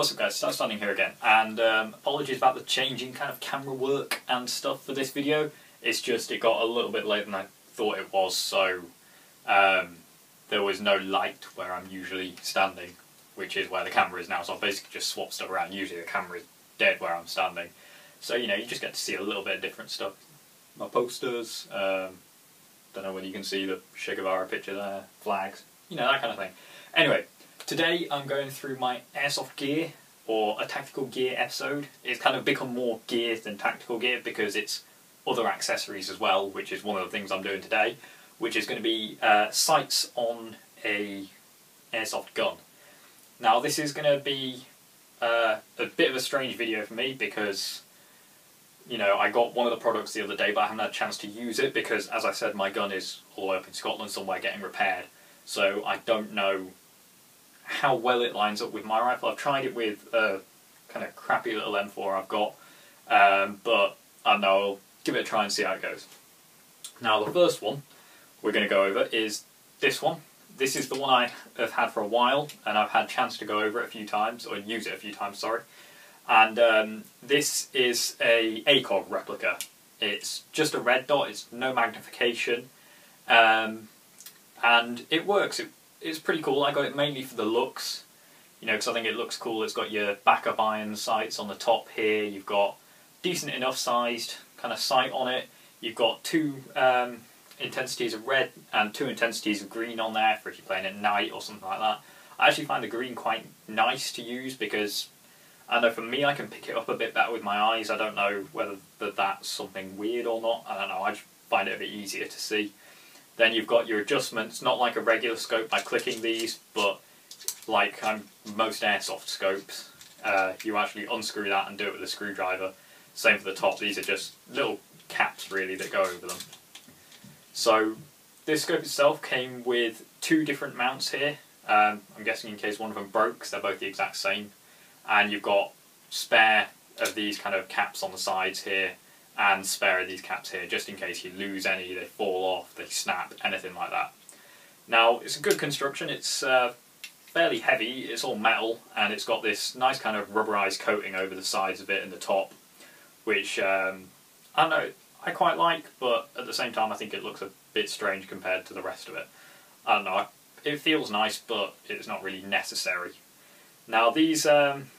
What's up guys, Stout standing here again, and apologies about the changing kind of camera work and stuff for this video. It's just, it got a little bit later than I thought it was, so there was no light where I'm usually standing, which is where the camera is now, so I've basically just swapped stuff around. Usually the camera is dead where I'm standing, so you know, you just get to see a little bit of different stuff. My posters, don't know whether you can see the Che Guevara picture there, flags, you know, that kind of thing. Anyway, today I'm going through my airsoft gear, or a tactical gear episode. It's kind of become more gear than tactical gear because it's other accessories as well, which is one of the things I'm doing today, which is going to be sights on a airsoft gun. Now this is going to be a bit of a strange video for me because, you know, I got one of the products the other day but I haven't had a chance to use it because, as I said, my gun is all the way up in Scotland somewhere getting repaired, so I don't know how well it lines up with my rifle. I've tried it with a kind of crappy little M4 I've got, but I don't know, I'll give it a try and see how it goes. Now the first one we're going to go over is this one. This is the one I have had for a while and I've had a chance to go over it a few times, or use it a few times, sorry. And this is a ACOG replica. It's just a red dot, it's no magnification, and it works. It's pretty cool. I got it mainly for the looks, you know, because I think it looks cool. It's got your backup iron sights on the top here. You've got decent enough sized kind of sight on it. You've got two intensities of red and two intensities of green on there for if you're playing at night or something like that. I actually find the green quite nice to use because, I know for me, I can pick it up a bit better with my eyes. I don't know whether that's something weird or not. I don't know, I just find it a bit easier to see. Then you've got your adjustments, not like a regular scope by clicking these, but like most airsoft scopes, you actually unscrew that and do it with a screwdriver. Same for the top, these are just little caps really that go over them. So this scope itself came with two different mounts here. I'm guessing in case one of them broke, because they're both the exact same. And you've got spare of these kind of caps on the sides here, and spare of these caps here, just in case you lose any, they fall off, they snap, anything like that. Now, it's a good construction, it's fairly heavy, it's all metal, and it's got this nice kind of rubberized coating over the sides of it and the top, which, I don't know, I quite like, but at the same time I think it looks a bit strange compared to the rest of it. I don't know, it feels nice, but it's not really necessary. Now these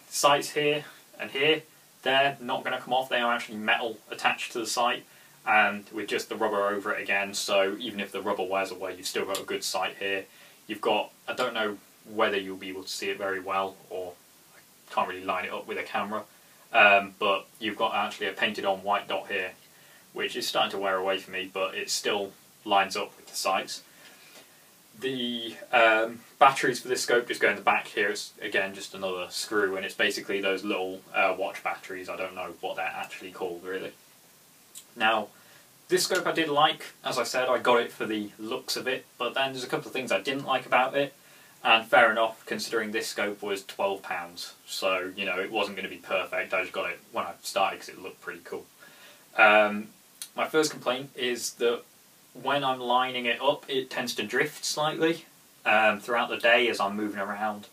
sights here and here, they're not going to come off. They are actually metal attached to the sight, and with just the rubber over it again, so even if the rubber wears away, you've still got a good sight here. You've got, I don't know whether you'll be able to see it very well, or I can't really line it up with a camera, but you've got actually a painted on white dot here, which is starting to wear away for me, but it still lines up with the sights. The batteries for this scope just go in the back here. It's again just another screw, and it's basically those little watch batteries. I don't know what they're actually called really. Now this scope I did like, as I said, I got it for the looks of it, but then there's a couple of things I didn't like about it, and fair enough considering this scope was £12, so you know it wasn't going to be perfect. I just got it when I started because it looked pretty cool. My first complaint is that when I'm lining it up, it tends to drift slightly throughout the day as I'm moving around.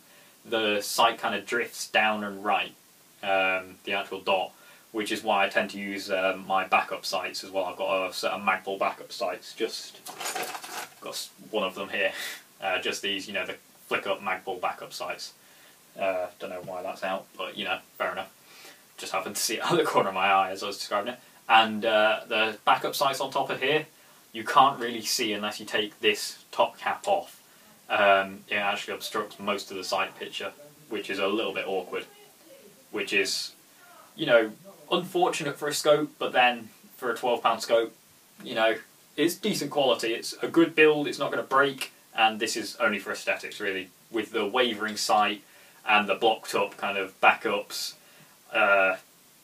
The sight kind of drifts down and right, the actual dot, which is why I tend to use my backup sights as well. I've got a set of Magpul backup sights, just got one of them here, just these, you know, the flick up Magpul backup sights. Don't know why that's out, but you know, fair enough. Just happened to see it out of the corner of my eye as I was describing it. And the backup sights on top of here, you can't really see unless you take this top cap off. It actually obstructs most of the sight picture, which is a little bit awkward. Which is, you know, unfortunate for a scope, but then for a £12 scope, you know, it's decent quality. It's a good build, it's not going to break, and this is only for aesthetics really. With the wavering sight and the blocked up kind of backups,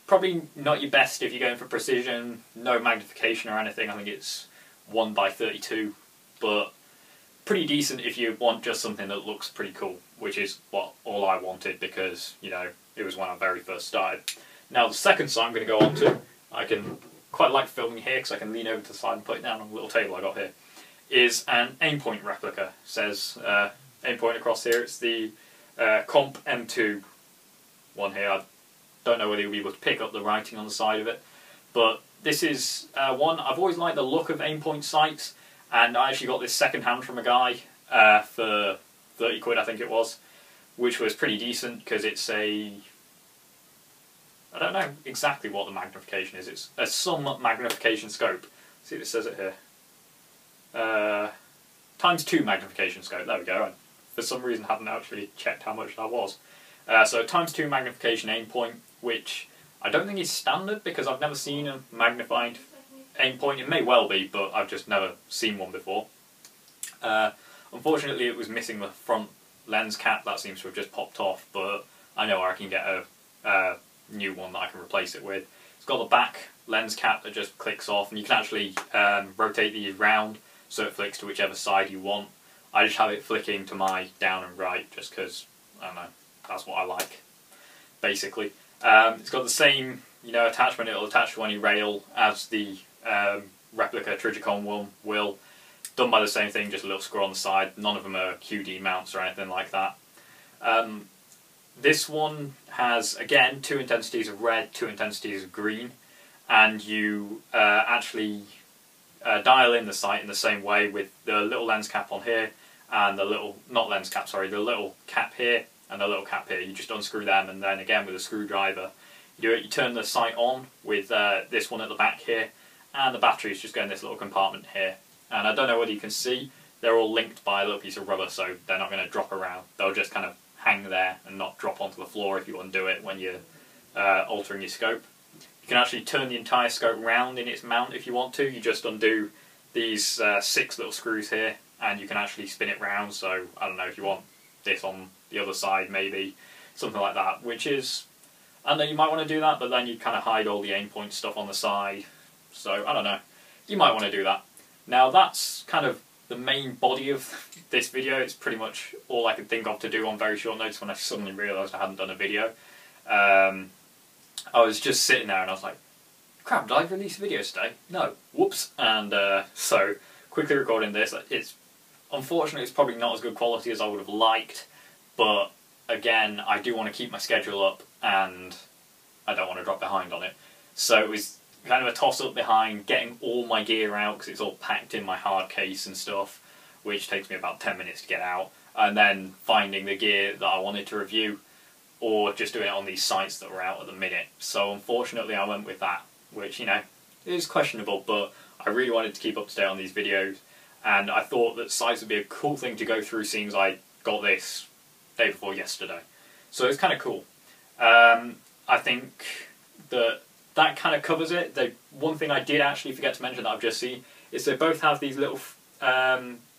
probably not your best if you're going for precision, no magnification or anything. I think it's 1:32, but pretty decent if you want just something that looks pretty cool, which is what all I wanted because, you know, it was when I very first started. Now the second sight I'm going to go on to, I can quite like filming here because I can lean over to the side and put it down on a little table I got here, is an Aimpoint replica. It says Aimpoint across here. It's the Comp M2 one here. I don't know whether you'll be able to pick up the writing on the side of it, but this is one. I've always liked the look of Aimpoint sights, and I actually got this second hand from a guy for 30 quid, I think it was, which was pretty decent because it's a... I don't know exactly what the magnification is. It's a some magnification scope. See if it says it here. ×2 magnification scope. There we go. I, for some reason, hadn't actually checked how much that was. So ×2 magnification Aimpoint, which I don't think is standard because I've never seen a magnified Aimpoint. It may well be, but I've just never seen one before. Unfortunately, it was missing the front lens cap. That seems to have just popped off, but I know I can get a new one that I can replace it with. It's got the back lens cap that just clicks off, and you can actually rotate these round so it flicks to whichever side you want. I just have it flicking to my down and right just because, I don't know, that's what I like, basically. It's got the same, attachment. It'll attach to any rail as the replica Trigicon one will. Done by the same thing, just a little screw on the side. None of them are QD mounts or anything like that. This one has, again, 2 intensities of red, 2 intensities of green, and you actually dial in the sight in the same way with the little lens cap on here and the little, not lens cap, sorry, the little cap here and the little cap here. You just unscrew them, and then again with a screwdriver you do it. You turn the sight on with this one at the back here, and the batteries just go in this little compartment here. And I don't know whether you can see, they're all linked by a little piece of rubber, so they're not going to drop around. They'll just kind of hang there and not drop onto the floor if you undo it when you're altering your scope. You can actually turn the entire scope round in its mount if you want to. You just undo these 6 little screws here, and you can actually spin it round. So I don't know if you want this on the other side, maybe something like that. Which is, I don't know, you might want to do that, but then you kind of hide all the Aimpoint stuff on the side. So I don't know, you might want to do that. Now that's kind of the main body of this video. It's pretty much all I could think of to do on very short notice when I suddenly realised I hadn't done a video. I was just sitting there and I was like, crap, did I release a video today? No. Whoops. And so, quickly recording this. Unfortunately, it's probably not as good quality as I would have liked, but again, I do want to keep my schedule up and I don't want to drop behind on it. So it was kind of a toss-up behind getting all my gear out, because it's all packed in my hard case and stuff, which takes me about 10 minutes to get out, and then finding the gear that I wanted to review, or just doing it on these sites that were out at the minute. So unfortunately I went with that, which, is questionable, but I really wanted to keep up to date on these videos, and I thought that sites would be a cool thing to go through, seeing as I got this day before yesterday. So it's kind of cool. I think that kind of covers it. One thing I did actually forget to mention that I've just seen is they both have these little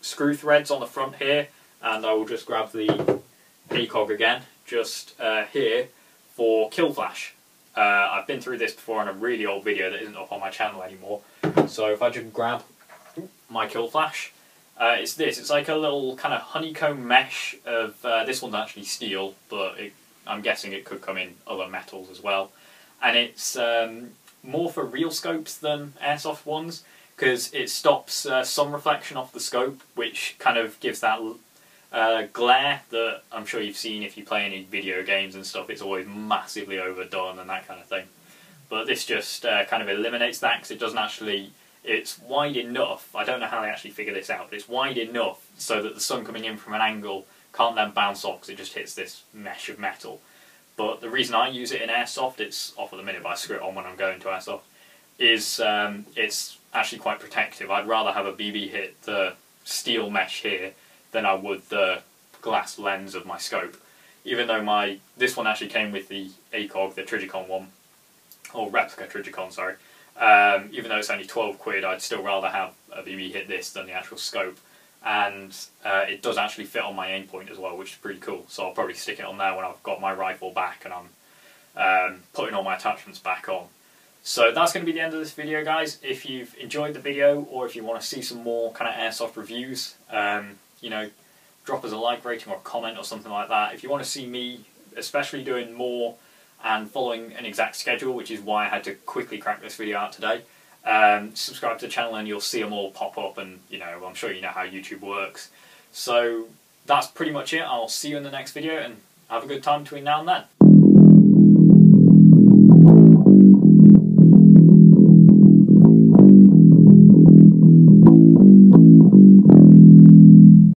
screw threads on the front here, and I will just grab the ACOG again, just here, for kill flash. I've been through this before on a really old video that isn't up on my channel anymore. So if I just grab my kill flash, it's this. It's like a little kind of honeycomb mesh of, this one's actually steel, but I'm guessing it could come in other metals as well. And it's more for real scopes than airsoft ones, because it stops some reflection off the scope, which kind of gives that glare that I'm sure you've seen if you play any video games and stuff. It's always massively overdone and that kind of thing. But this just kind of eliminates that, because it doesn't actually... It's wide enough, I don't know how they actually figure this out, but it's wide enough so that the sun coming in from an angle can't then bounce off, because it just hits this mesh of metal. But the reason I use it in airsoft, it's off at the minute but I screw it on when I'm going to airsoft, is it's actually quite protective. I'd rather have a BB hit the steel mesh here than I would the glass lens of my scope. Even though this one actually came with the ACOG, the Trigicon one, or replica Trigicon, sorry. Even though it's only 12 quid, I'd still rather have a BB hit this than the actual scope. And it does actually fit on my Aimpoint as well, which is pretty cool. So I'll probably stick it on there when I've got my rifle back and I'm putting all my attachments back on. So that's going to be the end of this video, guys. If you've enjoyed the video, or if you want to see some more kind of airsoft reviews, drop us a like rating or a comment or something like that. If you want to see me especially doing more and following an exact schedule, which is why I had to quickly crack this video out today, subscribe to the channel and you'll see them all pop up, and I'm sure you know how YouTube works. So that's pretty much it. I'll see you in the next video, and have a good time between now and then.